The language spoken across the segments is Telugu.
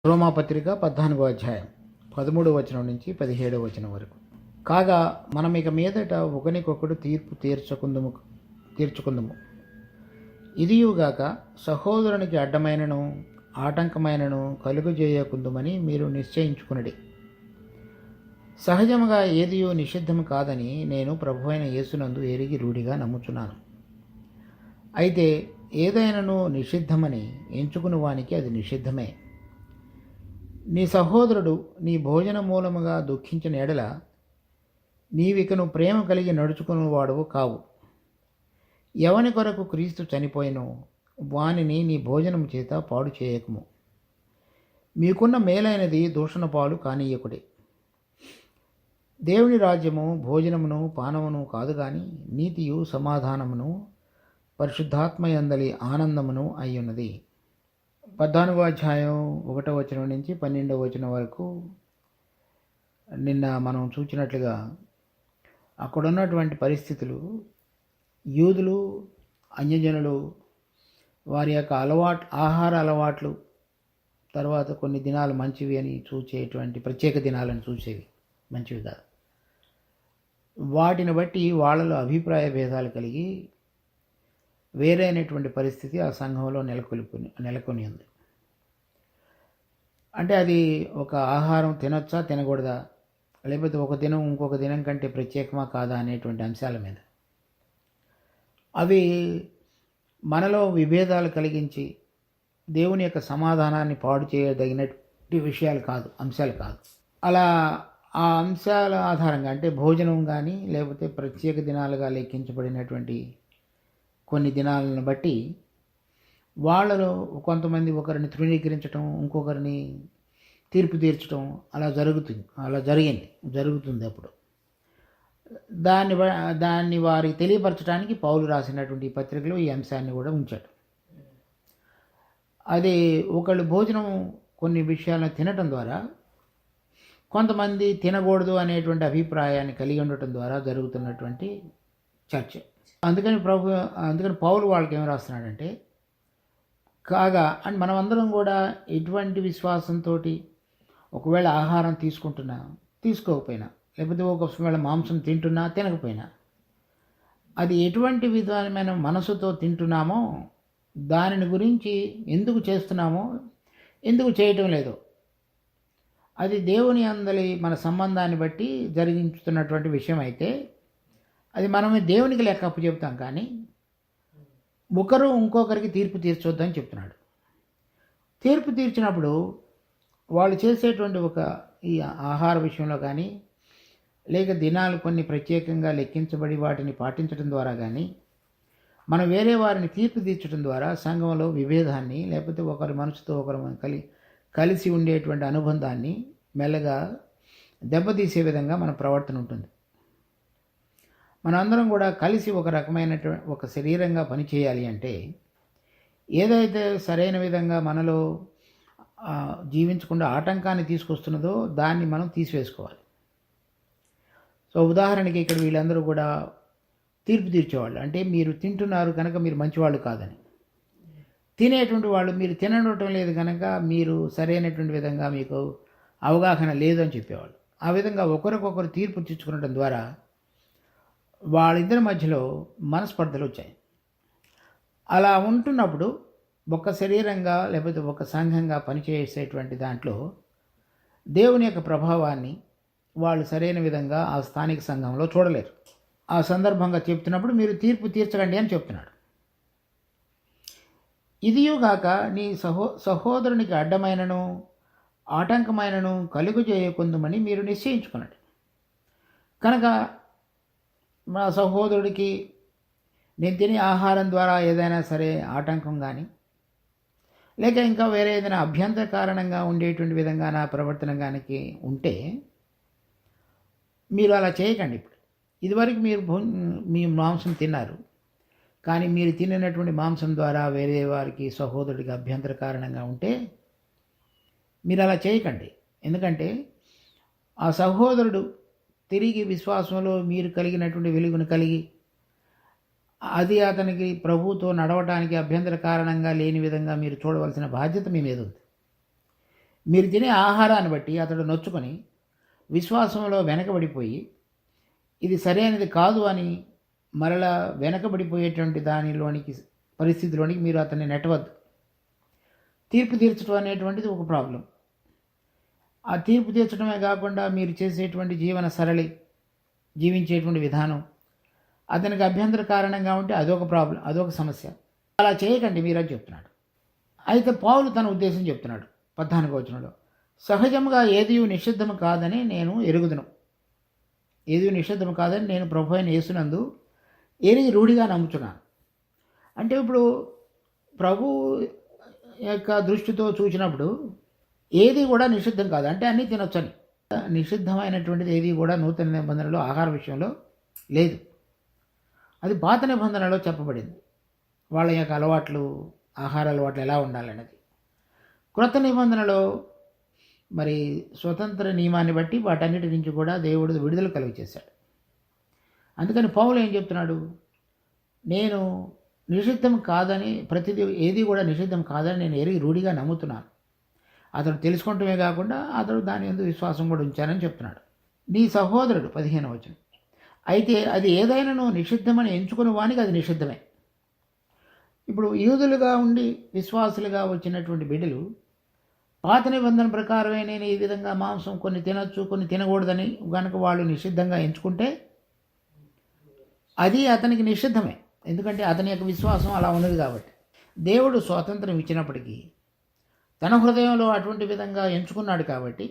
రోమాపత్రిక 14వ అధ్యాయం 13వ వచనం నుంచి 17వ వచనం వరకు. కాగా మనం ఇక మీదట ఒకనికొకడు తీర్పు తీర్చుకుందుము. ఇదియుగాక సహోదరునికి అడ్డమైనను ఆటంకమైనను కలుగజేయకుందుమని మీరు నిశ్చయించుకునడి. సహజముగా ఏదియో నిషిద్ధము కాదని నేను ప్రభువైన యేసునందు ఎరిగి రూఢిగా నమ్ముచున్నాను. అయితే ఏదైనాను నిషిద్ధమని ఎంచుకుని వానికి అది నిషిద్ధమే. నీ సహోదరుడు నీ భోజన మూలముగా దుఃఖించిన ఎడల నీవికను ప్రేమ కలిగి నడుచుకునేవాడువు కావు. ఎవని కొరకు క్రీస్తు చనిపోయినో వానిని నీ భోజనము చేత పాడు చేయకము. మీకున్న మేలైనది దూషణ పాలు కానీయకుడే. దేవుని రాజ్యము భోజనమును పానమును కాదు కానీ నీతియు సమాధానమును పరిశుద్ధాత్మయందలి ఆనందమును అయ్యున్నది. 14వ అధ్యాయం 1వ వచనం నుంచి 12వ వచనం వరకు నిన్న మనం చూసినట్లుగా అక్కడున్నటువంటి పరిస్థితులు, యూదులు అన్యజనులు వారి యొక్క ఆహార అలవాట్లు, తర్వాత కొన్ని దినాలు మంచివి అని చూసేటువంటి ప్రత్యేక దినాలను చూసేవి మంచివి కాదు. వాటిని బట్టి వాళ్ళలో అభిప్రాయ భేదాలు కలిగి వేరైనటువంటి పరిస్థితి ఆ సంఘంలో నెలకొని ఉంది. అంటే అది ఒక ఆహారం తినొచ్చా తినకూడదా, లేకపోతే ఒక దినం ఇంకొక దినం కంటే ప్రత్యేకమా కాదా అనేటువంటి అంశాల మీద అవి మనలో విభేదాలు కలిగించి దేవుని యొక్క సమాధానాన్ని పాడు చేయదగినటువంటి విషయాలు కాదు, అంశాలు కాదు. అలా ఆ అంశాల ఆధారంగా అంటే భోజనం కానీ లేకపోతే ప్రత్యేక దినాలుగా లెక్కించబడినటువంటి కొన్ని దినాలను బట్టి వాళ్ళలో కొంతమంది ఒకరిని తృణీకరించడం, ఇంకొకరిని తీర్పు తీర్చడం అలా జరుగుతుంది. అప్పుడు దాన్ని వారికి తెలియపరచడానికి పౌలు రాసినటువంటి పత్రికలో ఈ అంశాన్ని కూడా ఉంచాడు. అది ఒకళ్ళు భోజనం కొన్ని విషయాలను తినటం ద్వారా కొంతమంది తినకూడదు అనేటువంటి అభిప్రాయాన్ని కలిగి ఉండటం ద్వారా జరుగుతున్నటువంటి చర్చ. అందుకని పౌలు వాళ్ళకి ఏం రాస్తున్నాడంటే, కాగా అండ్ మనమందరం కూడా ఎటువంటి విశ్వాసంతో ఒకవేళ ఆహారం తీసుకుంటున్నా తీసుకోకపోయినా, లేకపోతే ఒకవేళ మాంసం తింటున్నా తినకపోయినా, అది ఎటువంటి విధమైన మనసుతో తింటున్నామో దానిని గురించి ఎందుకు చేస్తున్నామో ఎందుకు చేయటం లేదో అది దేవుని అందలి మన సంబంధాన్ని బట్టి జరిగించుతున్నటువంటి విషయం అయితే అది మనమే దేవునికి లెక్క అప్పు చెప్తాం, కానీ ఒకరు ఇంకొకరికి తీర్పు తీర్చొద్దని చెప్తున్నాడు. తీర్పు తీర్చినప్పుడు వాళ్ళు చేసేటువంటి ఈ ఆహార విషయంలో కానీ లేక దినాలు కొన్ని ప్రత్యేకంగా లెక్కించబడి వాటిని పాటించడం ద్వారా కానీ మనం వేరే వారిని తీర్పు తీర్చడం ద్వారా సంఘంలో విభేదాన్ని లేకపోతే ఒకరి మనసుతో ఒకరు కలిసి ఉండేటువంటి అనుబంధాన్ని మెల్లగా దెబ్బతీసే విధంగా మన ప్రవర్తన ఉంటుంది. మనందరం కూడా కలిసి ఒక రకమైనటువంటి ఒక శరీరంగా పనిచేయాలి అంటే ఏదైతే సరైన విధంగా మనలో జీవించకుండా ఆటంకాన్ని తీసుకొస్తున్నదో దాన్ని మనం తీసివేసుకోవాలి. సో ఉదాహరణకి ఇక్కడ వీళ్ళందరూ కూడా తీర్పు తీర్చేవాళ్ళు, అంటే మీరు తింటున్నారు కనుక మీరు మంచివాళ్ళు కాదని, తినేటువంటి వాళ్ళు మీరు తినడం లేదు కనుక మీరు సరైనటువంటి విధంగా మీకు అవగాహన లేదు అని చెప్పేవాళ్ళు. ఆ విధంగా ఒకరికొకరు తీర్పు తీర్చుకోవడం ద్వారా వాళ్ళిద్దరి మధ్యలో మనస్పర్ధలు వచ్చాయి. అలా ఉంటున్నప్పుడు ఒక శరీరంగా లేకపోతే ఒక సంఘంగా పనిచేసేటువంటి దాంట్లో దేవుని యొక్క ప్రభావాన్ని వాళ్ళు సరైన విధంగా ఆ స్థానిక సంఘంలో చూడలేరు. ఆ సందర్భంగా చెప్తున్నప్పుడు మీరు తీర్పు తీర్చకండి అని చెప్తున్నాడు. ఇదియుగాక నీ సహోదరునికి అడ్డమైనను ఆటంకమైనను కలుగు చేయకుందుమని మీరు నిశ్చయించుకున్నాడు. కనుక మా సహోదరుడికి నేను తినే ఆహారం ద్వారా ఏదైనా సరే ఆటంకం కానీ లేక ఇంకా వేరే ఏదైనా అభ్యంతర కారణంగా ఉండేటువంటి విధంగా నా ప్రవర్తన కానీ ఉంటే మీరు అలా చేయకండి. ఇప్పుడు ఇదివరకు మీ మాంసం తిన్నారు, కానీ మీరు తినటువంటి మాంసం ద్వారా వేరే వారికి సహోదరుడికి అభ్యంతర కారణంగా ఉంటే మీరు అలా చేయకండి. ఎందుకంటే ఆ సహోదరుడు తిరిగి విశ్వాసంలో మీరు కలిగినటువంటి వెలుగును కలిగి అది అతనికి ప్రభువుతో నడవటానికి అభ్యంతర కారణంగా లేని విధంగా మీరు చూడవలసిన బాధ్యత మీ మీద ఉంది. మీరు తినే ఆహారాన్ని బట్టి అతడు నొచ్చుకొని విశ్వాసంలో వెనకబడిపోయి ఇది సరైనది కాదు అని మరలా వెనకబడిపోయేటువంటి పరిస్థితిలోనికి మీరు అతన్ని నెట్టవద్దు. తీర్పు తీర్చడం అనేటువంటిది ఒక ప్రాబ్లం. ఆ తీర్పు తీర్చడమే కాకుండా మీరు చేసేటువంటి జీవన సరళి, జీవించేటువంటి విధానం అతనికి అభ్యంతర కారణంగా ఉంటే అదొక ప్రాబ్లం, అదొక సమస్య. అలా చేయకండి మీరని చెప్తున్నాడు. అయితే పౌలు తన ఉద్దేశం చెప్తున్నాడు 14వ వచనంలో, సహజంగా ఏది నిషిద్ధము కాదని నేను ఎరుగుదును. ఏది నిషిద్ధము కాదని నేను ప్రభు అయిన యేసునందు ఎరిగి రూఢిగా నమ్ముతున్నాను. అంటే ఇప్పుడు ప్రభు యొక్క దృష్టితో చూసినప్పుడు ఏది కూడా నిషిద్ధం కాదు, అంటే అన్నీ తినొచ్చని. నిషిద్ధమైనటువంటిది ఏది కూడా నూతన నిబంధనలో ఆహార విషయంలో లేదు. అది పాత నిబంధనలో చెప్పబడింది, వాళ్ళ యొక్క అలవాట్లు, ఆహార అలవాట్లు ఎలా ఉండాలనేది. క్రొత్త నిబంధనలో మరి స్వతంత్ర నియమాన్ని బట్టి వాటన్నిటి నుంచి కూడా దేవుడు విడుదల కలుగ చేశాడు. అందుకని పౌలు ఏం చెప్తున్నాడు, నేను నిషిద్ధం కాదని, ప్రతిదీ ఏది కూడా నిషిద్ధం కాదని నేను ఎరిగి రూఢిగా నమ్ముతున్నాను. అతడు తెలుసుకుంటమే కాకుండా అతడు దాని యందు విశ్వాసం కూడా ఉంచానని చెప్తున్నాడు. నీ సహోదరుడు 15వ వచనం, అయితే అది ఏదైనాను నిషిద్ధమని ఎంచుకునే వానికి అది నిషిద్ధమే. ఇప్పుడు యూదులుగా ఉండి విశ్వాసులుగా వచ్చినటువంటి బిడ్డలు పాత నిబంధన ప్రకారమే నేను ఈ విధంగా మాంసం కొన్ని తినొచ్చు, కొన్ని తినకూడదని కనుక వాళ్ళు నిషిద్ధంగా ఎంచుకుంటే అది అతనికి నిషిద్ధమే. ఎందుకంటే అతని యొక్క విశ్వాసం అలా ఉన్నది కాబట్టి. దేవుడు స్వాతంత్రం ఇచ్చినప్పటికీ తన హృదయంలో అటువంటి విధంగా ఎంచుకున్నాడు కాబట్టి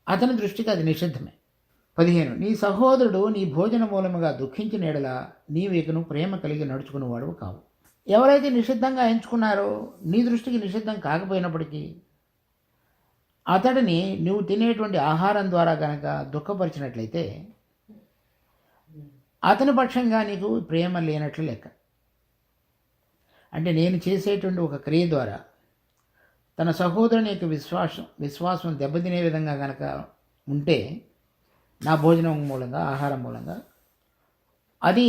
అతని దృష్టికి అది నిషిద్ధమే. 15, నీ సహోదరుడు నీ భోజన మూలముగా దుఃఖించిన ఎడల నీవు ఇకను ప్రేమ కలిగి నడుచుకునేవాడు కావు. ఎవరైతే నిషిద్ధంగా ఎంచుకున్నారో నీ దృష్టికి నిషిద్ధం కాకపోయినప్పటికీ అతడిని నువ్వు తినేటువంటి ఆహారం ద్వారా కనుక దుఃఖపరిచినట్లయితే అతని పక్షంగా నీకు ప్రేమ లేనట్లు లెక్క. అంటే నేను చేసేటువంటి ఒక క్రియ ద్వారా తన సహోదరుని యొక్క విశ్వాసం దెబ్బతినే విధంగా కనుక ఉంటే, నా భోజనం మూలంగా, ఆహారం మూలంగా, అది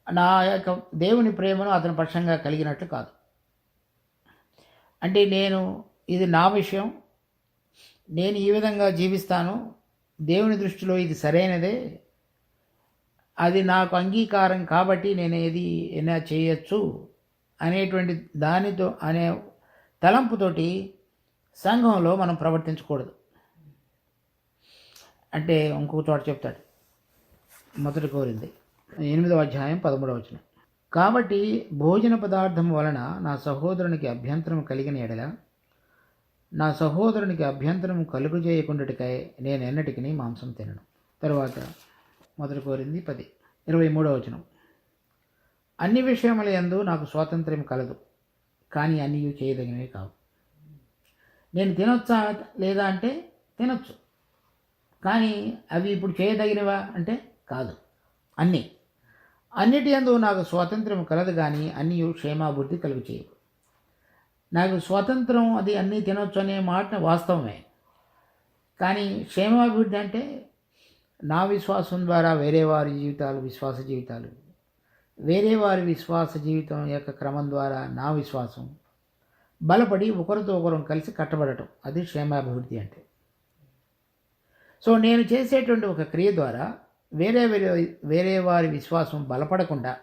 నా యొక్క దేవుని ప్రేమను అతని పక్షంగా కలిగినట్లు కాదు. అంటే ఇది నా విషయం, నేను ఈ విధంగా జీవిస్తాను, దేవుని దృష్టిలో ఇది సరైనదే, అది నాకు అంగీకారం కాబట్టి నేను ఏదైనా చేయొచ్చు అనేటువంటి దానితో అనే తలంపుతోటి సంఘంలో మనం ప్రవర్తించకూడదు. అంటే ఇంకొక చోట చెప్తాడు, 1 కొరింథీ 8వ అధ్యాయం 13వ వచనం, కాబట్టి భోజన పదార్థం వలన నా సహోదరునికి అభ్యంతరం కలిగిన ఎడల నా సహోదరునికి అభ్యంతరం కలుగు చేయకుండాటికై నేను ఎన్నటికి మాంసం తినను. తర్వాత 1 కొరింథీ 10:23వ వచనం, అన్ని విషయముల యందు నాకు స్వాతంత్ర్యం కలదు, కానీ అన్నీ చేయదగినవి కావు. నేను తినొచ్చా లేదా అంటే తినొచ్చు, కానీ అవి ఇప్పుడు చేయదగినవా అంటే కాదు. అన్నిటి యందు నాకు స్వాతంత్ర్యం కలదు, కానీ అన్నీ క్షేమాభివృద్ధి కలుగు చేయవు. నాకు స్వాతంత్రం, అది అన్నీ తినొచ్చు అనే మాట వాస్తవమే, కానీ క్షేమాభివృద్ధి అంటే నా విశ్వాసం ద్వారా వేరే వారి జీవితాలు, విశ్వాస జీవితాలు, వేరే వారి విశ్వాస జీవితం యొక్క క్రమం ద్వారా నా విశ్వాసం బలపడి ఒకరితో ఒకరు కలిసి కట్టబడటం, అది క్షేమాభివృద్ధి అంటే. సో నేను చేసేటువంటి ఒక క్రియ ద్వారా వేరే వారి విశ్వాసం బలపడకుండా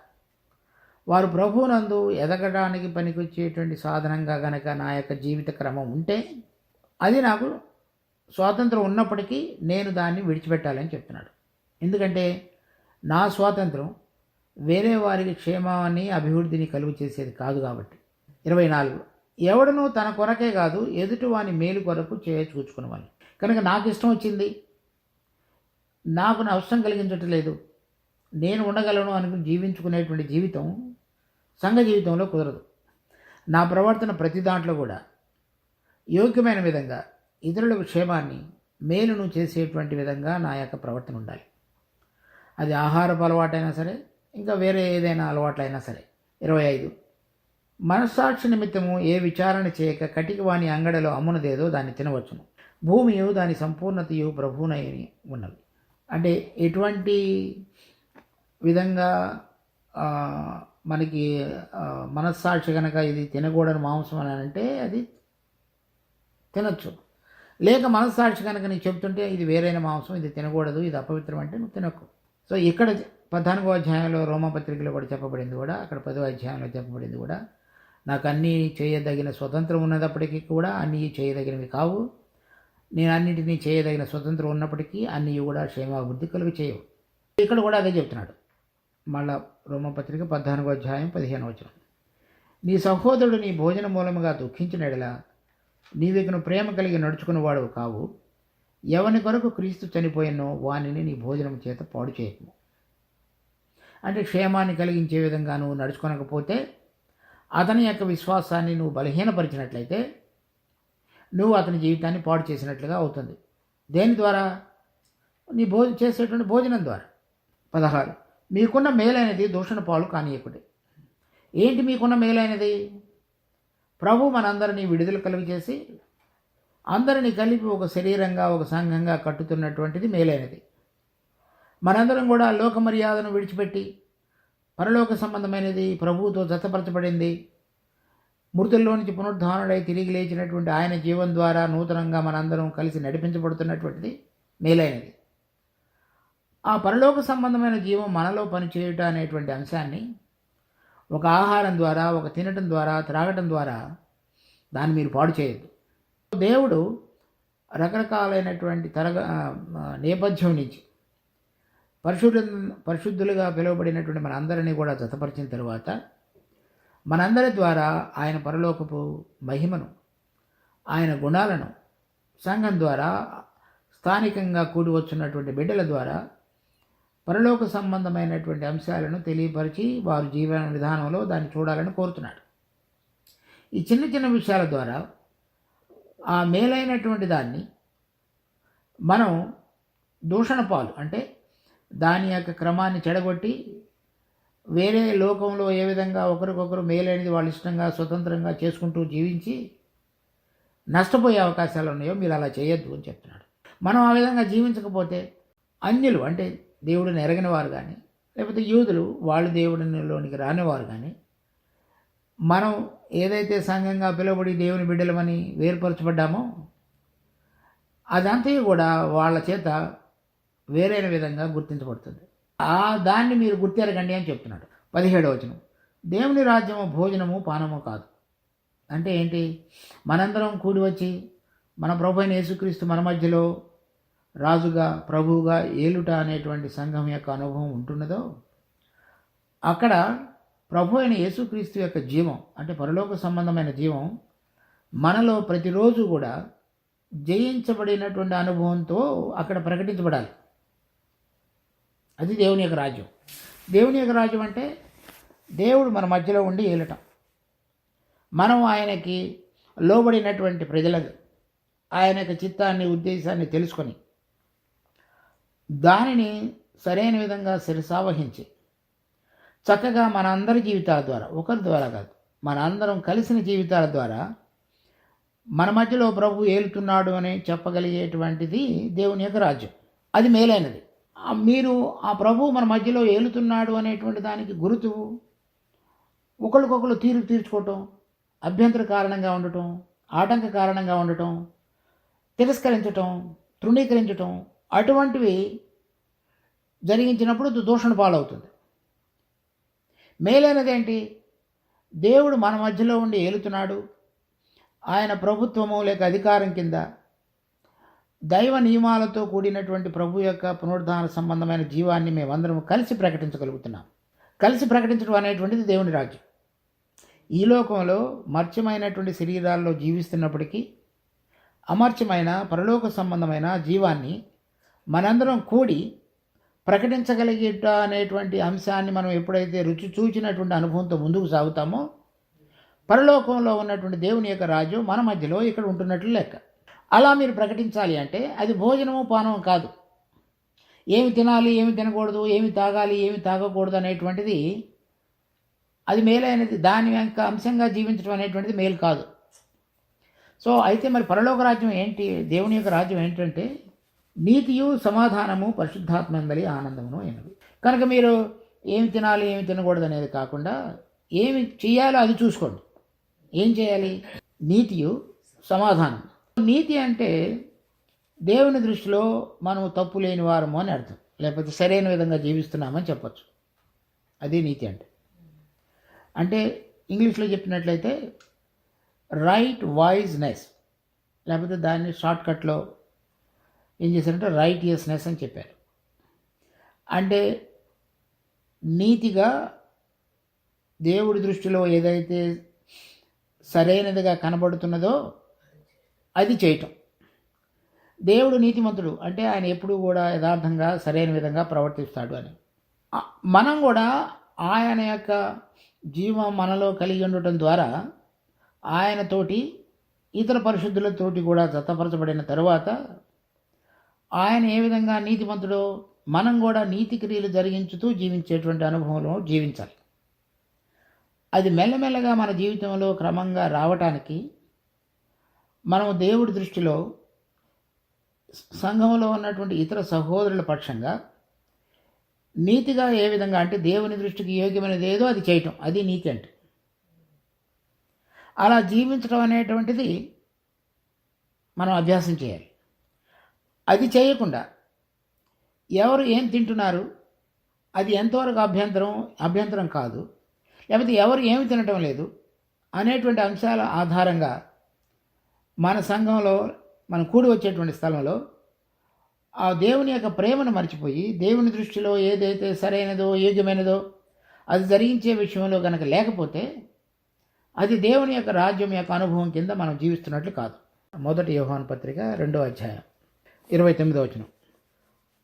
వారు ప్రభువునందు ఎదగడానికి పనికొచ్చేటువంటి సాధనంగా గనక నా యొక్క జీవిత క్రమం ఉంటే, అది నాకు స్వాతంత్రం ఉన్నప్పటికీ నేను దాన్ని విడిచిపెట్టాలని చెప్తున్నాడు. ఎందుకంటే నా స్వాతంత్రం వేరే వారికి క్షేమాన్ని, అభివృద్ధిని కలుగు చేసేది కాదు కాబట్టి. 24, ఎవడనూ తన కొరకే కాదు ఎదుటి వాని మేలు కొరకు చూచుకునేవాళ్ళు. కనుక నాకు ఇష్టం వచ్చింది, నాకు నష్టం కలిగించట్లేదు, నేను ఉండగలను అనుకుని జీవించుకునేటువంటి జీవితం సంఘ జీవితంలో కుదరదు. నా ప్రవర్తన ప్రతి దాంట్లో కూడా యోగ్యమైన విధంగా ఇతరుల క్షేమాన్ని, మేలును చేసేటువంటి విధంగా నా యొక్క ప్రవర్తన ఉండాలి. అది ఆహారపు అలవాటైనా సరే, ఇంకా వేరే ఏదైనా అలవాట్లైనా సరే. 25, మనస్సాక్షి నిమిత్తము ఏ విచారణ చేయక కటికి వాని అంగడిలో అమ్మునదేదో దాన్ని తినవచ్చును, భూమియు దాని సంపూర్ణతయు ప్రభువునని ఉన్నవి. అంటే ఎటువంటి విధంగా మనకి మనస్సాక్షి కనుక ఇది తినకూడని మాంసం అని అంటే అది తినొచ్చు. లేక మనస్సాక్షి కనుక నీకు చెప్తుంటే ఇది వేరైన మాంసం, ఇది తినకూడదు, ఇది అపవిత్రం అంటే నువ్వు తినకు. సో ఇక్కడ 14వ అధ్యాయంలో రోమపత్రికలో కూడా చెప్పబడింది కూడా, అక్కడ 10వ అధ్యాయంలో చెప్పబడింది కూడా, నాకు అన్నీ చేయదగిన స్వతంత్రం ఉన్నప్పటికీ కూడా అన్నీ చేయదగినవి కావు, నేను అన్నింటినీ చేయదగిన స్వతంత్రం ఉన్నప్పటికీ అన్నీ కూడా క్షేమాభివృద్ధి కలుగు చేయవు. ఇక్కడ కూడా అదే చెప్తున్నాడు. మళ్ళా రోమపత్రిక 14వ అధ్యాయం 15వ వచనం, నీ సహోదరుడు నీ భోజన మూలముగా దుఃఖించిన ఎడల నీవికను ప్రేమ కలిగి నడుచుకునేవాడు కావు. ఎవని కొరకు క్రీస్తు చనిపోయినో వానిని నీ భోజనం చేత పాడు చేయకు. అంటే క్షేమాన్ని కలిగించే విధంగా నువ్వు నడుచుకోనకపోతే, అతని యొక్క విశ్వాసాన్ని నువ్వు బలహీనపరిచినట్లయితే నువ్వు అతని జీవితాన్ని పాడు చేసినట్లుగా అవుతుంది. దేని ద్వారా? నీ చేసేటువంటి భోజనం ద్వారా. 16, మీకున్న మేలైనది దూషణ పాలు కానీయకుడి. ఏంటి మీకున్న మేలైనది? ప్రభు మనందరినీ విడుదల కలుగు చేసి అందరినీ కలిపి ఒక శరీరంగా, ఒక సంఘంగా కట్టుతున్నటువంటిది మేలైనది. మనందరం కూడా లోక మర్యాదను విడిచిపెట్టి పరలోక సంబంధమైనది ప్రభువుతో జతపరచబడింది, మృతుల్లో నుంచి పునరుద్ధానుడై తిరిగి లేచినటువంటి ఆయన జీవం ద్వారా నూతనంగా మనందరం కలిసి నడిపించబడుతున్నటువంటిది మేలైనది. ఆ పరలోక సంబంధమైన జీవం మనలో పనిచేయుట అనేటువంటి అంశాన్ని ఒక ఆహారం ద్వారా, ఒక తినటం ద్వారా, త్రాగటం ద్వారా దాన్ని మీరు పాడు చేయొద్దు. దేవుడు రకరకాలైనటువంటి నేపథ్యం నుంచి పరిశుద్ధులుగా పిలువబడినటువంటి మనందరినీ కూడా జతపరిచిన తరువాత మనందరి ద్వారా ఆయన పరలోకపు మహిమను, ఆయన గుణాలను సంఘం ద్వారా, స్థానికంగా కూడి వచ్చున్నటువంటి బిడ్డల ద్వారా పరలోక సంబంధమైనటువంటి అంశాలను తెలియపరిచి వారి జీవన విధానంలో దాన్ని చూడాలని కోరుతున్నాడు. ఈ చిన్న చిన్న విషయాల ద్వారా ఆ మేలైనటువంటి దాన్ని మనం దూషణ పాలు, అంటే దాని యొక్క క్రమాన్ని చెడగొట్టి వేరే లోకంలో ఏ విధంగా ఒకరికొకరు మేలైనది వాళ్ళు ఇష్టంగా స్వతంత్రంగా చేసుకుంటూ జీవించి నష్టపోయే అవకాశాలు ఉన్నాయో మీరు అలా చేయొద్దు అని చెప్తున్నాడు. మనం ఆ విధంగా జీవించకపోతే అన్యులు, అంటే దేవుడిని ఎరగని వారు కానీ, లేకపోతే యూదులు వాళ్ళు దేవుడిలోనికి రానివారు కానీ, మనం ఏదైతే సంఘంగా పిలువబడి దేవుని బిడ్డలమని వేరుపరచబడ్డామో అదంతా కూడా వాళ్ళ చేత వేరైన విధంగా గుర్తించబడుతుంది. దాన్ని మీరు గుర్తెరగండి అని చెప్తున్నాడు. 17వ వచనం, దేవుని రాజ్యము భోజనము పానము కాదు. అంటే ఏంటి? మనందరం కూడి వచ్చి మన ప్రభు అయిన యేసుక్రీస్తు మన మధ్యలో రాజుగా, ప్రభువుగా ఏలుట అనేటువంటి సంఘం యొక్క అనుభవం ఉంటున్నదో అక్కడ ప్రభు అయిన యేసుక్రీస్తు యొక్క జీవం, అంటే పరలోక సంబంధమైన జీవం మనలో ప్రతిరోజు కూడా జయించబడినటువంటి అనుభవంతో అక్కడ ప్రకటించబడాలి. అది దేవుని యొక్క రాజ్యం. దేవుని యొక్క రాజ్యం అంటే దేవుడు మన మధ్యలో ఉండి ఏలటం, మనం ఆయనకి లోబడినటువంటి ప్రజలకు ఆయన యొక్క చిత్తాన్ని, ఉద్దేశాన్ని తెలుసుకొని దానిని సరైన విధంగా శిరసావహించి చక్కగా మన అందరి జీవితాల ద్వారా, ఒకరి ద్వారా కాదు, మన అందరం కలిసిన జీవితాల ద్వారా మన మధ్యలో ప్రభు ఏలుతున్నాడు అని చెప్పగలిగేటువంటిది దేవుని యొక్క రాజ్యం. అది మేలైనది. మీరు ఆ ప్రభు మన మధ్యలో ఏలుతున్నాడు అనేటువంటి దానికి గుర్తు ఒకరికొకరు తీర్చుకోవటం, అభ్యంతర కారణంగా ఉండటం, ఆటంక కారణంగా ఉండటం, తిరస్కరించటం, తృణీకరించటం, అటువంటివి జరిగించినప్పుడు దూషణ పాలవుతుంది. మేలైనది ఏంటి? దేవుడు మన మధ్యలో ఉండి ఏలుతున్నాడు, ఆయన ప్రభుత్వము లేక అధికారం కింద దైవ నియమాలతో కూడినటువంటి ప్రభు యొక్క పునరుద్ధాన సంబంధమైన జీవాన్ని మేమందరం కలిసి ప్రకటించగలుగుతున్నాం. కలిసి ప్రకటించడం అనేటువంటిది దేవుని రాజ్యం. ఈ లోకంలో మర్త్యమైనటువంటి శరీరాల్లో జీవిస్తున్నప్పటికీ అమర్త్యమైన పరలోక సంబంధమైన జీవాన్ని మనందరం కూడి ప్రకటించగలిగేట అనేటువంటి అంశాన్ని మనం ఎప్పుడైతే రుచి చూచినటువంటి అనుభవంతో ముందుకు సాగుతామో పరలోకంలో ఉన్నటువంటి దేవుని యొక్క రాజ్యం మన మధ్యలో ఇక్కడ ఉంటున్నట్లు లెక్క. అలా మీరు ప్రకటించాలి అంటే అది భోజనము పానము కాదు. ఏమి తినాలి, ఏమి తినకూడదు, ఏమి తాగాలి, ఏమి తాగకూడదు అనేటువంటిది అది మేలైనది. దాని యొక్క అంశంగా జీవించడం అనేటువంటిది మేలు కాదు. సో అయితే మరి పరలోక రాజ్యం ఏంటి? దేవుని యొక్క రాజ్యం ఏంటంటే నీతియు, సమాధానము, పరిశుద్ధాత్మందలి ఆనందమును అయినవి. కనుక మీరు ఏమి తినాలి, ఏమి తినకూడదు అనేది కాకుండా ఏమి చేయాలో అది చూసుకోండి. ఏం చేయాలి? నీతియు, సమాధానం, నీతి అంటే దేవుని దృష్టిలో మనం తప్పు లేని వారము అని అర్థం, లేకపోతే సరైన విధంగా జీవిస్తున్నామని చెప్పచ్చు. అది నీతి అంటే ఇంగ్లీష్లో చెప్పినట్లయితే రైట్ వాయిజ్నెస్, లేకపోతే దాన్ని షార్ట్కట్లో ఏం చేశారంటే రైటియస్నెస్ అని చెప్పారు. అంటే నీతిగా దేవుడి దృష్టిలో ఏదైతే సరైనదిగా కనబడుతున్నదో అది చేయటం. దేవుడు నీతిమంతుడు అంటే ఆయన ఎప్పుడూ కూడా యథార్థంగా సరైన విధంగా ప్రవర్తిస్తాడు అని. మనం కూడా ఆయన యొక్క జీవం మనలో కలిగి ఉండటం ద్వారా ఆయనతోటి ఇతర పరిశుద్ధులతోటి కూడా జతపరచబడిన తరువాత ఆయన ఏ విధంగా నీతిమంతుడో మనం కూడా నీతి క్రియలు జరిగించుతూ జీవించేటువంటి అనుభవంలో జీవించాలి. అది మెల్లమెల్లగా మన జీవితంలో క్రమంగా రావటానికి మనం దేవుడి దృష్టిలో సంఘంలో ఉన్నటువంటి ఇతర సహోదరుల పక్షంగా నీతిగా ఏ విధంగా అంటే దేవుని దృష్టికి యోగ్యమైనది ఏదో అది చేయటం, అది నీతి అంటే. అలా జీవించడం అనేటువంటిది మనం అభ్యాసం చేయాలి. అది చేయకుండా ఎవరు ఏం తింటున్నారు అది ఎంతవరకు అభ్యంతరం కాదు, లేకపోతే ఎవరు ఏమి తినటం లేదు అనేటువంటి అంశాల ఆధారంగా మన సంఘంలో మనం కూడి వచ్చేటువంటి స్థలంలో ఆ దేవుని యొక్క ప్రేమను మర్చిపోయి దేవుని దృష్టిలో ఏదైతే సరైనదో యోగ్యమైనదో అది జరిగించే విషయంలో కనుక లేకపోతే అది దేవుని యొక్క రాజ్యం యొక్క అనుభవం కింద మనం జీవిస్తున్నట్లు కాదు. 1 యోహాను పత్రిక 2వ అధ్యాయం 29వ వచనం,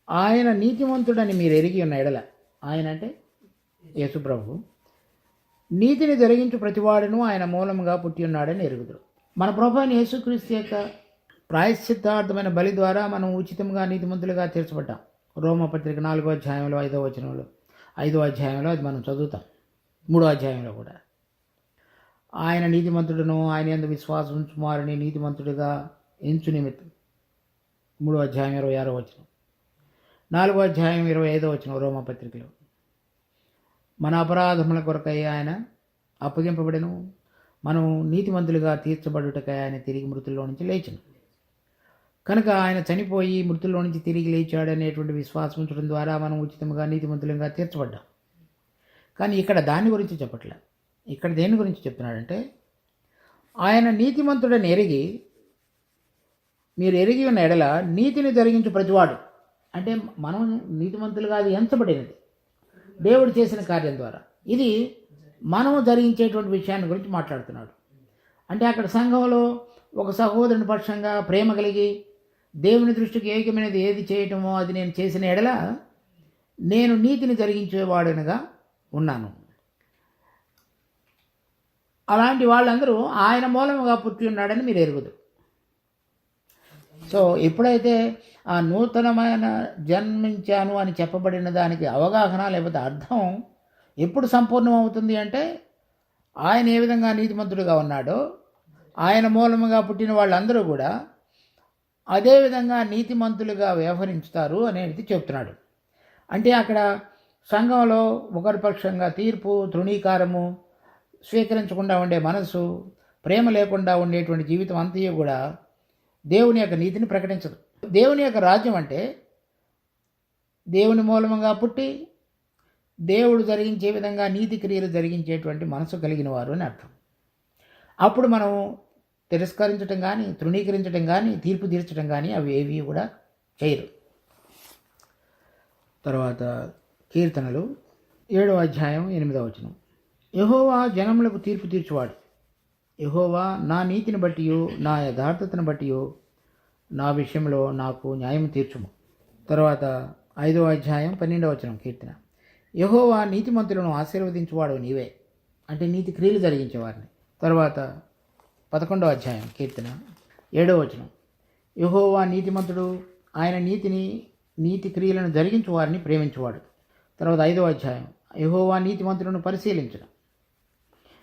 ఆయన నీతిమంతుడని మీరు ఎరిగి ఉన్న ఎడల, ఆయన అంటే యేసు ప్రభువు, నీతిని జరిగించు ప్రతివాడును ఆయన మూలముగా పుట్టి ఉన్నాడని ఎరుగుదురు. మన ప్రభు అయిన యేసుక్రీస్తు యొక్క ప్రాయశ్చిత్తార్థమైన బలి ద్వారా మనం ఉచితంగా నీతిమంతులుగా తీర్చబడ్డాం. రోమపత్రిక 4వ అధ్యాయంలో 5వ వచనంలో 5వ అధ్యాయంలో అది మనం చదువుతాం. 3వ అధ్యాయంలో కూడా ఆయన నీతిమంతుడును ఆయన యందు విశ్వాసం ఉంచు వారిని నీతిమంతుడిగా ఎంచు నిమిత్తం 3వ అధ్యాయం 26వ వచనం, 4వ అధ్యాయం 25వ వచనం రోమపత్రికలో మన అపరాధముల కొరకై ఆయన అప్పగింపబడెను, మనం నీతిమంతులుగా తీర్చబడుటకై ఆయన తిరిగి మృతుల్లో నుంచి లేచను. కనుక ఆయన చనిపోయి మృతుల్లో నుంచి తిరిగి లేచాడనేటువంటి విశ్వాసం ఉంచడం ద్వారా మనం ఉచితంగా నీతిమంతులుగా తీర్చబడ్డాం. కానీ ఇక్కడ దాని గురించి చెప్పట్లే. ఇక్కడ దేని గురించి చెప్తున్నాడంటే ఆయన నీతిమంతుడని ఎరిగి, మీరు ఎరిగి ఉన్న ఎడల నీతిని జరిగించు ప్రతివాడు, అంటే మనం నీతిమంతులుగా అది ఎంచబడినది దేవుడు చేసిన కార్యం ద్వారా. ఇది మనము జరిగించేటువంటి విషయాన్ని గురించి మాట్లాడుతున్నాడు. అంటే అక్కడ సంఘంలో ఒక సహోదరుని పక్షంగా ప్రేమ కలిగి దేవుని దృష్టికి ఏకమైనది ఏది చేయటమో అది నేను చేసిన ఎడల నేను నీతిని జరిగించేవాడనగా ఉన్నాను. అలాంటి వాళ్ళందరూ ఆయన మూలముగా పుట్టి ఉన్నాడని మీరు ఎరుగుదు. సో ఎప్పుడైతే ఆ నూతనమైన జన్మించాను అని చెప్పబడిన దానికి అవగాహన లేకపోతే అర్థం ఎప్పుడు సంపూర్ణం అవుతుంది అంటే ఆయన ఏ విధంగా నీతిమంతుడుగా ఉన్నాడో ఆయన మూలముగా పుట్టిన వాళ్ళందరూ కూడా అదేవిధంగా నీతిమంతులుగా వ్యవహరించుతారు అనేది చెప్తున్నాడు. అంటే అక్కడ సంఘంలో ఒకరి పక్షంగా తీర్పు, తృణీకారము, స్వీకరించకుండా ఉండే మనసు, ప్రేమ లేకుండా ఉండేటువంటి జీవితం అంతయు కూడా దేవుని యొక్క నీతిని ప్రకటించదు. దేవుని యొక్క రాజ్యం అంటే దేవుని మూలముగా పుట్టి దేవుడు జరిగించే విధంగా నీతి క్రియలు జరిగించేటువంటి మనసు కలిగిన వారు అని అర్థం. అప్పుడు మనం తిరస్కరించడం కానీ, తృణీకరించడం కానీ, తీర్పు తీర్చడం కానీ అవి ఏవి కూడా చేయరు. తర్వాత కీర్తనలు 7వ అధ్యాయం 8వ వచనం, యెహోవా జనములకు తీర్పు తీర్చువాడు, యెహోవా నా నీతిని బట్టియు నా యథార్థతను బట్టియు నా విషయంలో నాకు న్యాయం తీర్చుము. తర్వాత 5వ అధ్యాయం 12వ వచనం కీర్తన, యెహోవా నీతిమంతులను ఆశీర్వదించువాడు నీవే, అంటే నీతి క్రియలు జరిగించేవారిని. తర్వాత 11వ అధ్యాయం కీర్తన 7వ వచనం, యెహోవా నీతిమంతుడు, ఆయన నీతి క్రియలను జరిగించు వారిని ప్రేమించువాడు. తర్వాత 5వ అధ్యాయం, యెహోవా నీతిమంతులను పరిశీలించడం.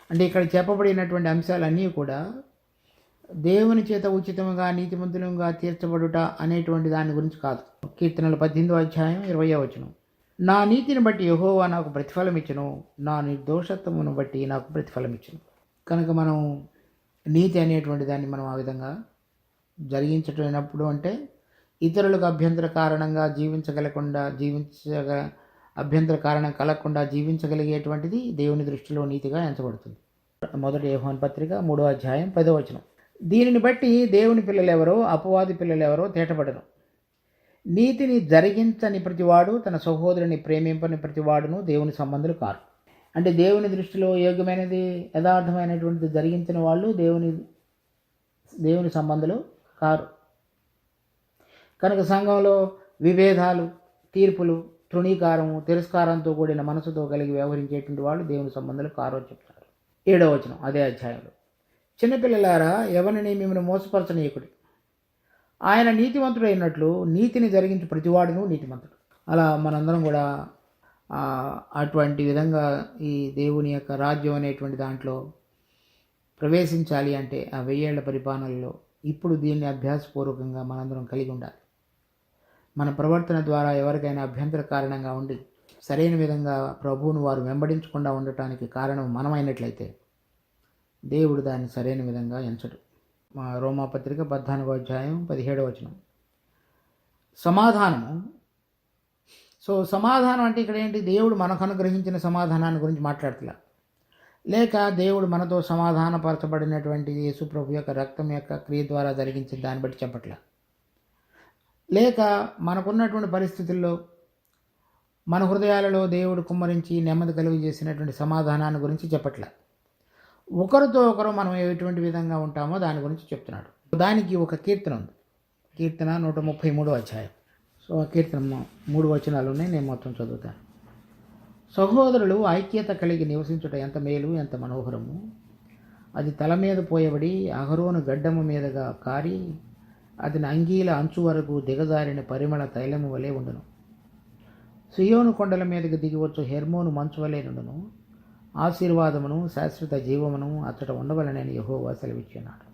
అంటే ఇక్కడ చెప్పబడినటువంటి అంశాలన్నీ కూడా దేవుని చేత ఉచితంగా నీతిమంతులుగా తీర్చబడుట అనేటువంటి దాని గురించి కాదు. కీర్తనలు 18వ అధ్యాయం 20వ వచనం, నా నీతిని బట్టి యెహోవా నాకు ప్రతిఫలం ఇచ్చును, నా నిర్దోషత్వమును బట్టి నాకు ప్రతిఫలం ఇచ్చును. కనుక మనం నీతి అనేటువంటి దాన్ని మనం ఆ విధంగా జరిగించటప్పుడు అంటే ఇతరులకు అభ్యంతర కారణంగా అభ్యంతర కారణం కలగకుండా జీవించగలిగేటువంటిది దేవుని దృష్టిలో నీతిగా ఎంచబడుతుంది. మొదటి యోహాను పత్రిక 3వ అధ్యాయం 10వ వచనం. దీనిని బట్టి దేవుని పిల్లలెవరో అపవాది పిల్లలెవరో తేటపడరు. నీతిని జరిగించని ప్రతివాడు తన సహోదరుని ప్రేమింపని ప్రతివాడును దేవుని సంబంధులు కారు. అంటే దేవుని దృష్టిలో యోగ్యమైనది యథార్థమైనటువంటిది జరిగించిన వాళ్ళు దేవుని సంబంధులు కారు. కనుక సంఘంలో విభేదాలు, తీర్పులు, తృణీకారము, తిరస్కారంతో కూడిన మనసుతో కలిగి వ్యవహరించేటువంటి వాళ్ళు దేవుని సంబంధులు కారో చెప్తారు. 7వ వచనం అదే అధ్యాయంలో, చిన్నపిల్లలారా ఎవరిని మిమ్మల్ని మోసపరచనీయకుడి, ఆయన నీతివంతుడు అయినట్లు నీతిని జరిగించు ప్రతివాడును నీతిమంతుడు. అలా మనందరం కూడా అటువంటి విధంగా ఈ దేవుని యొక్క రాజ్యం అనేటువంటి దాంట్లో ప్రవేశించాలి అంటే ఆ 1000 ఏళ్ల పరిపాలనలో ఇప్పుడు దీన్ని అభ్యాసపూర్వకంగా మనందరం కలిగి ఉండాలి. మన ప్రవర్తన ద్వారా ఎవరికైనా అభ్యంతర కారణంగా ఉండి సరైన విధంగా ప్రభువును వారు వెంబడించకుండా ఉండటానికి కారణం మనమైనట్లయితే దేవుడు దాన్ని సరైన విధంగా ఎంచడు. మా రోమాపత్రిక 14వ అధ్యాయం 17వ వచనం. సమాధానము. సమాధానం అంటే ఇక్కడ ఏంటి? దేవుడు మనకు అనుగ్రహించిన సమాధానాన్ని గురించి మాట్లాడట్లా, లేక దేవుడు మనతో సమాధానపరచబడినటువంటి యేసు ప్రభు యొక్క రక్తం యొక్క క్రియ ద్వారా జరిగించిన దాన్ని బట్టి చెప్పట్లా, లేక మనకున్నటువంటి పరిస్థితుల్లో మన హృదయాలలో దేవుడు కుమ్మరించి నెమ్మది కలుగు చేసినటువంటి సమాధానాన్ని గురించి చెప్పట్లా. ఒకరితో ఒకరు మనం ఎటువంటి విధంగా ఉంటామో దాని గురించి చెప్తున్నాడు. దానికి ఒక కీర్తన ఉంది. కీర్తన 133వ అధ్యాయం. ఆ కీర్తన 3 వచనాలు ఉన్నాయి, నేను మొత్తం చదువుతాను. సహోదరులు ఐక్యత కలిగి నివసించుట ఎంత మేలు, ఎంత మనోహరము. అది తల మీద పోయబడి అహరోను గడ్డము మీదగా కారి అతని అంగీల అంచు వరకు దిగజారిన పరిమళ తైలము వలె ఉండును. సియోను కొండల మీదకి దిగివచ్చు హెర్మోను మంచు వలె నుండును. ఆశీర్వాదమును శాశ్వత జీవమును అచ్చట ఉండవలనని యెహోవా సెలవిచ్చున్నాడు.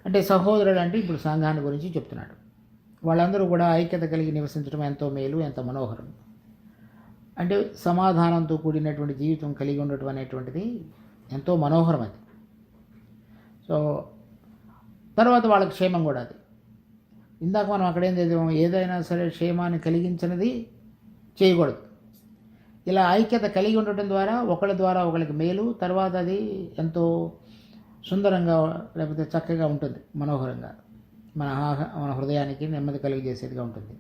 అంటే సహోదరుడు అంటే ఇప్పుడు సంఘాన్ని గురించి చెప్తున్నాడు. వాళ్ళందరూ కూడా ఐక్యత కలిగి నివసించడం ఎంతో మేలు, ఎంత మనోహరం. అంటే సమాధానంతో కూడినటువంటి జీవితం కలిగి ఉండటం అనేటువంటిది ఎంతో మనోహరం. అది తర్వాత వాళ్ళకి క్షేమం కూడా. అది ఇందాక మనం అక్కడేం చదివాం, ఏదైనా సరే క్షేమాన్ని కలిగించినది చేయకూడదు. ఇలా ఐక్యత కలిగి ఉండటం ద్వారా ఒకళ్ళ ద్వారా ఒకళ్ళకి మేలు, తర్వాత అది ఎంతో సుందరంగా లేకపోతే చక్కగా ఉంటుంది, మనోహరంగా మన హృదయానికి నెమ్మది కలిగజేసేదిగా ఉంటుంది.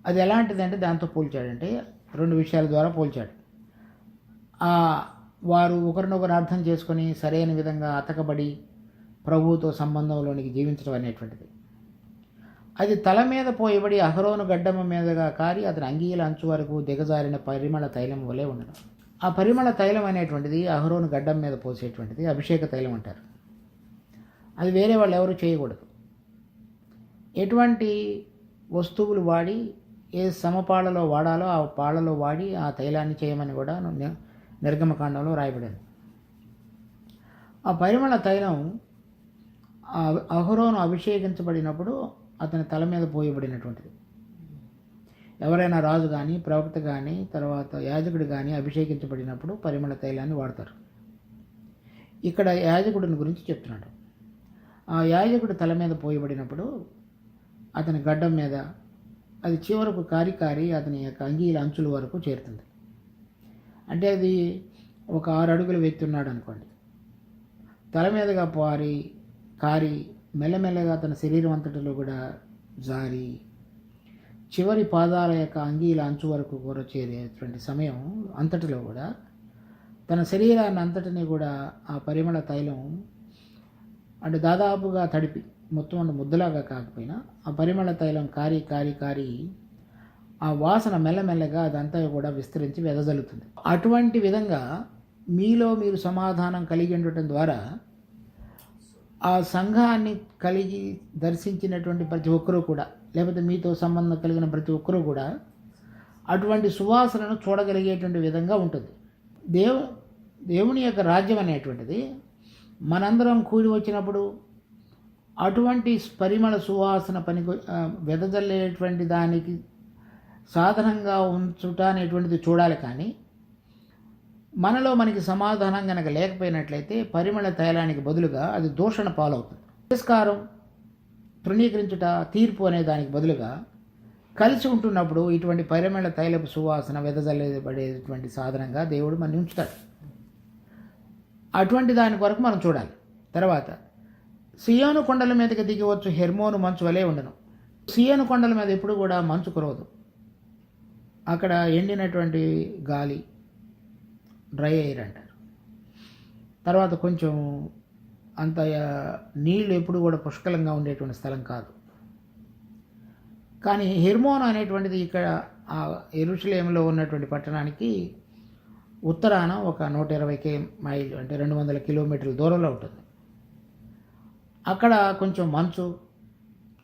అది ఎలాంటిదంటే దాంతో పోల్చాడంటే 2 విషయాల ద్వారా పోల్చాడు. వారు ఒకరినొకరు అర్థం చేసుకొని సరైన విధంగా అతకబడి ప్రభువుతో సంబంధంలోనికి జీవించడం అనేటువంటిది. అది తల మీద పోయబడి అహరోను గడ్డమ మీదగా కారి అతని అంగీల అంచు వరకు దిగజారిన పరిమళ తైలం వలె ఉండడం. ఆ పరిమళ తైలం అనేటువంటిది అహరోను గడ్డం మీద పోసేటువంటిది అభిషేక తైలం అంటారు. అది వేరే వాళ్ళు ఎవరు చేయకూడదు. ఎటువంటి వస్తువులు వాడి ఏ సమపాళ్ళలో వాడాలో ఆ పాళ్ళలో వాడి ఆ తైలాన్ని చేయమని కూడా నిర్గమకాండంలో రాయబడింది. ఆ పరిమళ తైలం అహరోను అభిషేకించబడినప్పుడు అతని తల మీద పోయబడినటువంటిది. ఎవరైనా రాజు కానీ ప్రవక్త కానీ తర్వాత యాజకుడు కానీ అభిషేకించబడినప్పుడు పరిమళ తైలాన్ని వాడతారు. ఇక్కడ యాజకుడిని గురించి చెప్తున్నాడు. ఆ యాజకుడు తల మీద పోయబడినప్పుడు అతని గడ్డం మీద అది చివరకు కారి అతని యొక్క అంగీల అంచుల వరకు చేరుతుంది. అంటే అది ఒక 6 అడుగుల వ్యక్తి ఉన్నాడు అనుకోండి, తల మీదగా కారి మెల్లమెల్లగా తన శరీరం అంతటిలో కూడా జారి చివరి పాదాల యొక్క అంగీల అంచు వరకు కూడా చేరేటువంటి సమయం అంతటిలో కూడా తన శరీరాన్ని అంతటిని కూడా ఆ పరిమళ తైలం అంటే దాదాపుగా తడిపి మొత్తం అంటే ముద్దలాగా కాకపోయినా ఆ పరిమళ తైలం కారి ఆ వాసన మెల్లమెల్లగా అదంతా కూడా విస్తరించి వెదజల్లుతుంది. అటువంటి విధంగా మీలో మీరు సమాధానం కలిగి ఉండటం ద్వారా ఆ సంఘాన్ని కలిగి దర్శించినటువంటి ప్రతి ఒక్కరూ కూడా లేకపోతే మీతో సంబంధం కలిగిన ప్రతి ఒక్కరూ కూడా అటువంటి సువాసనను చూడగలిగేటువంటి విధంగా ఉంటుంది. దేవుని యొక్క రాజ్యం అనేటువంటిది మనందరం కూడి వచ్చినప్పుడు అటువంటి పరిమళ సువాసన వెదజల్లేటువంటి దానికి సాధనంగా ఉంచుట అనేటువంటిది చూడాలి. కానీ మనలో మనకి సమాధానం కనుక లేకపోయినట్లయితే పరిమళ తైలానికి బదులుగా అది దూషణ పాలవుతుంది. తిరస్కారం, తృణీకరించుట, తీర్పు అనే దానికి బదులుగా కలిసి ఉంటున్నప్పుడు ఇటువంటి పరిమళ తైలపు సువాసన వెదజల్లబడేటువంటి సాధనంగా దేవుడు మనని ఉంచుతాడు. అటువంటి దాని కొరకు మనం చూడాలి. తర్వాత సియోను కొండల మీదకి దిగివచ్చు హెర్మోను మంచు వలె ఉండను. సియోను కొండల మీద ఎప్పుడు కూడా మంచు కురవదు. అక్కడ ఎండినటువంటి గాలి, డ్రై ఎయిర్ అంటారు. తర్వాత కొంచెం అంత నీళ్లు ఎప్పుడు కూడా పుష్కలంగా ఉండేటువంటి స్థలం కాదు. కానీ హెర్మోన్ అనేటువంటిది ఇక్కడ యెరూషలేములో ఉన్నటువంటి పట్టణానికి ఉత్తరాన ఒక 120 మైళ్ళు అంటే 200 కిలోమీటర్ల దూరంలో ఉంటుంది. అక్కడ కొంచెం మంచు,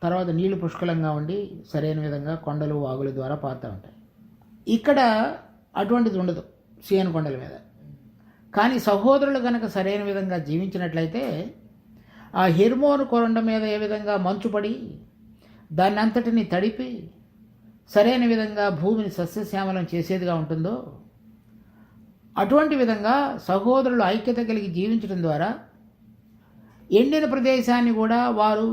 తర్వాత నీళ్లు పుష్కలంగా ఉండి సరైన విధంగా కొండలు వాగుల ద్వారా పారుతూ ఉంటాయి. ఇక్కడ అటువంటిది ఉండదు సియోను కొండల మీద. కానీ సహోదరులు కనుక సరైన విధంగా జీవించినట్లయితే ఆ హెర్మోను కొండ మీద ఏ విధంగా మంచు పడి దాన్ని అంతటిని తడిపి సరైన విధంగా భూమిని సస్యశ్యామలం చేసేదిగా ఉంటుందో అటువంటి విధంగా సహోదరులు ఐక్యత కలిగి జీవించడం ద్వారా ఎండిన ప్రదేశాన్ని కూడా వారు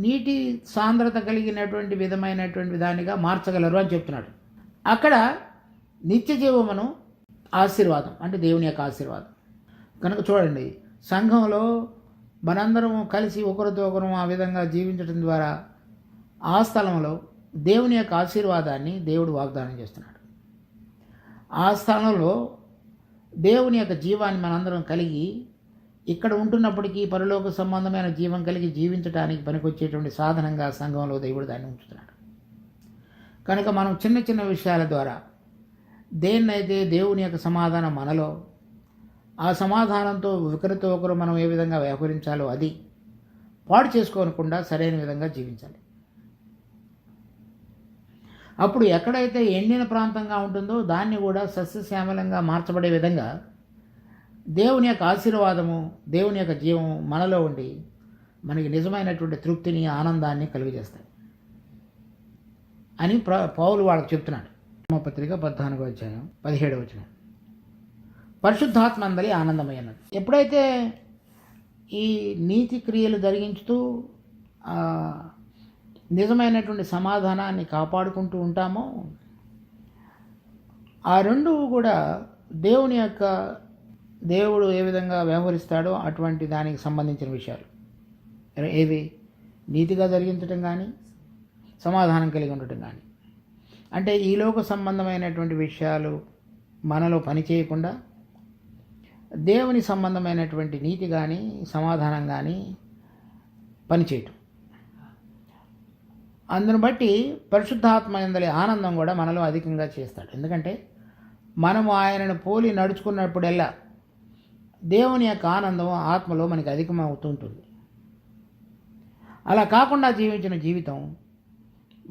నీటి సాంద్రత కలిగినటువంటి విధమైనటువంటి దానిగా మార్చగలరు అని చెప్తున్నాడు. అక్కడ నిత్య జీవమును ఆశీర్వాదం అంటే దేవుని యొక్క ఆశీర్వాదం కనుక చూడండి, సంఘంలో మనందరం కలిసి ఒకరితో ఒకరు ఆ విధంగా జీవించడం ద్వారా ఆ స్థలంలో దేవుని యొక్క ఆశీర్వాదాన్ని దేవుడు వాగ్దానం చేస్తున్నాడు. ఆ స్థలంలో దేవుని యొక్క జీవాన్ని మనందరం కలిగి ఇక్కడ ఉంటున్నప్పటికీ పరలోక సంబంధమైన జీవం కలిగి జీవించడానికి పనికొచ్చేటువంటి సాధనంగా సంఘంలో దేవుడు దాన్ని ఉంచుతున్నాడు. కనుక మనం చిన్న చిన్న విషయాల ద్వారా దేన్నైతే దేవుని యొక్క సమాధానం మనలో, ఆ సమాధానంతో ఒకరితో ఒకరు మనం ఏ విధంగా వ్యవహరించాలో అది పాడు చేసుకోనకుండా సరైన విధంగా జీవించాలి. అప్పుడు ఎక్కడైతే ఎండిన ప్రాంతంగా ఉంటుందో దాన్ని కూడా సస్యశ్యామలంగా మార్చబడే విధంగా దేవుని యొక్క ఆశీర్వాదము, దేవుని యొక్క జీవం మనలో ఉండి మనకి నిజమైనటువంటి తృప్తిని, ఆనందాన్ని కలుగజేస్తాయి అని పౌలు వాళ్ళకు చెప్తున్నాడు. రోమాపత్రిక 14వ అధ్యాయం 17వ వచనం. పరిశుద్ధాత్మ అందలి ఆనందమైనది. ఎప్పుడైతే ఈ నీతి క్రియలు జరిగించుతూ నిజమైనటువంటి సమాధానాన్ని కాపాడుకుంటూ ఉంటామో ఆ రెండు కూడా దేవుడు ఏ విధంగా వ్యవహరిస్తాడో అటువంటి దానికి సంబంధించిన విషయాలు. ఏవి? నీతిగా జరిగించటం కానీ, సమాధానం కలిగి ఉండటం కానీ. అంటే ఈలోక సంబంధమైనటువంటి విషయాలు మనలో పనిచేయకుండా దేవుని సంబంధమైనటువంటి నీతి కానీ, సమాధానం కానీ పనిచేయటం. అందును బట్టి పరిశుద్ధాత్మ యందలి ఆనందం కూడా మనలో అధికంగా చేస్తాడు. ఎందుకంటే మనము ఆయనను పోలి నడుచుకున్నప్పుడల్లా దేవుని యొక్క ఆనందం ఆత్మలో మనకి అధికమవుతుంటుంది. అలా కాకుండా జీవించిన జీవితం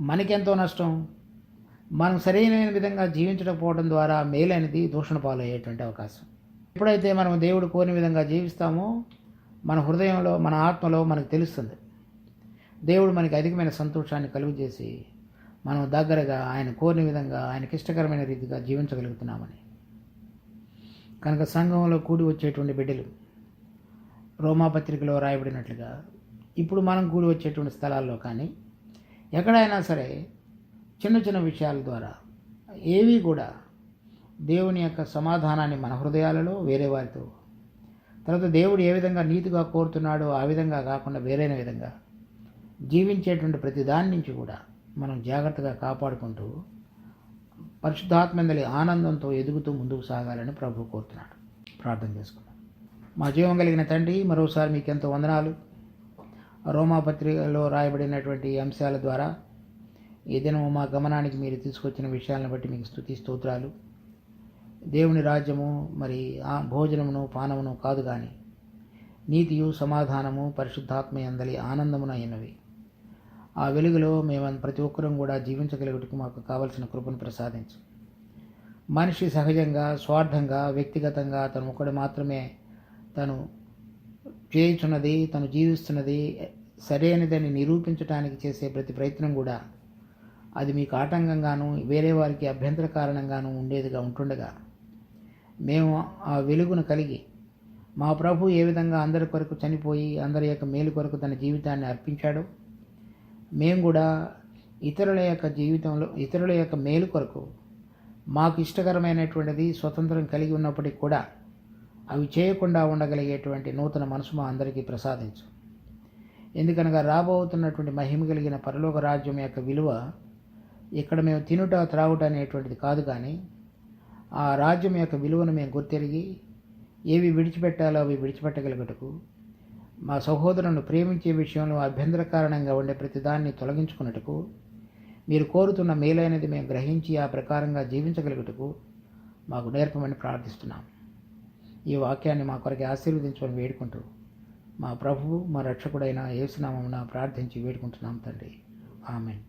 మనకెంతో నష్టం. మనం సరైన విధంగా జీవించకపోవడం ద్వారా మేలైనది దూషణ పాలయ్యేటువంటి అవకాశం. ఎప్పుడైతే మనం దేవుడు కోరిన విధంగా జీవిస్తామో మన హృదయంలో, మన ఆత్మలో మనకు తెలుస్తుంది దేవుడు మనకి అధికమైన సంతోషాన్ని కలుగజేసి మనం దగ్గరగా ఆయన కోరిన విధంగా, ఆయనకి ఇష్టకరమైన రీతిగా జీవించగలుగుతున్నామని. కనుక సంఘంలో కూడి వచ్చేటువంటి బిడ్డలు రోమాపత్రికలో రాయబడినట్లుగా ఇప్పుడు మనం కూడి వచ్చేటువంటి స్థలాల్లో కానీ ఎక్కడైనా సరే చిన్న చిన్న విషయాల ద్వారా ఏవి కూడా దేవుని యొక్క సమాధానాన్ని మన హృదయాలలో వేరే వారితో, తర్వాత దేవుడు ఏ విధంగా నీతిగా కోరుతున్నాడో ఆ విధంగా కాకుండా వేరైన విధంగా జీవించేటువంటి ప్రతి దాని నుంచి కూడా మనం జాగ్రత్తగా కాపాడుకుంటూ పరిశుద్ధాత్మందలి ఆనందంతో ఎదుగుతూ ముందుకు సాగాలని ప్రభు కోరుతున్నాడు. ప్రార్థన చేసుకున్నాం. మా జీవం కలిగిన తండ్రి, మరోసారి మీకు ఎంతో వందనాలు. రోమాపత్రికలో రాయబడినటువంటి అంశాల ద్వారా ఈ దినము మా గమనానికి మీరు తీసుకొచ్చిన విషయాలను బట్టి మీకు స్తుతి స్తోత్రాలు. దేవుని రాజ్యము మరి ఆ భోజనమును పానమును కాదు కానీ నీతియు సమాధానము పరిశుద్ధాత్మ యందలి ఆనందమునైనవి. ఆ వెలుగులో మేము ప్రతి ఒక్కరం కూడా జీవించగలుగుటకు మాకు కావలసిన కృపను ప్రసాదించు. మనిషి సహజంగా, స్వార్థంగా, వ్యక్తిగతంగా తను ఒకడు మాత్రమే తను చేయుచున్నది, తను జీవిస్తున్నది సరైనదని నిరూపించడానికి చేసే ప్రతి ప్రయత్నం కూడా అది మీకు ఆటంకంగాను, వేరే వారికి అభ్యంతర కారణంగాను ఉండేదిగా ఉంటుండగా మేము ఆ వెలుగును కలిగి మా ప్రభు ఏ విధంగా అందరి కొరకు చనిపోయి అందరి యొక్క మేలు కొరకు తన జీవితాన్ని అర్పించాడో మేము కూడా ఇతరుల యొక్క జీవితంలో ఇతరుల యొక్క మేలు కొరకు మాకు ఇష్టకరమైనటువంటిది స్వతంత్రం కలిగి ఉన్నప్పటికీ కూడా అవి చేయకుండా ఉండగలిగేటువంటి నూతన మనసు మా అందరికీ ప్రసాదించు. ఎందుకనగా రాబోతున్నటువంటి మహిమ కలిగిన పరలోక రాజ్యం యొక్క విలువ ఇక్కడ మేము తినుట త్రాగుట అనేటువంటిది కాదు, కానీ ఆ రాజ్యం యొక్క విలువను మేము గుర్తెరిగి ఏవి విడిచిపెట్టాలో అవి విడిచిపెట్టగలుగుటకు, మా సహోదరులను ప్రేమించే విషయంలో అభ్యంతరకారణంగా ఉండే ప్రతిదాన్ని తొలగించుకున్నట్టుకు, మీరు కోరుతున్న మేలైనది మేము గ్రహించి ఆ ప్రకారంగా జీవించగలుగుటకు మాకు నేర్పమని ప్రార్థిస్తున్నాం. ఈ వాక్యాన్ని మా కొరకు ఆశీర్వదించమని వేడుకుంటూ మా ప్రభువు మా రక్షకుడైన యేసు నామమున ప్రార్థించి వేడుకుంటున్నాం తండ్రి. ఆమేన్.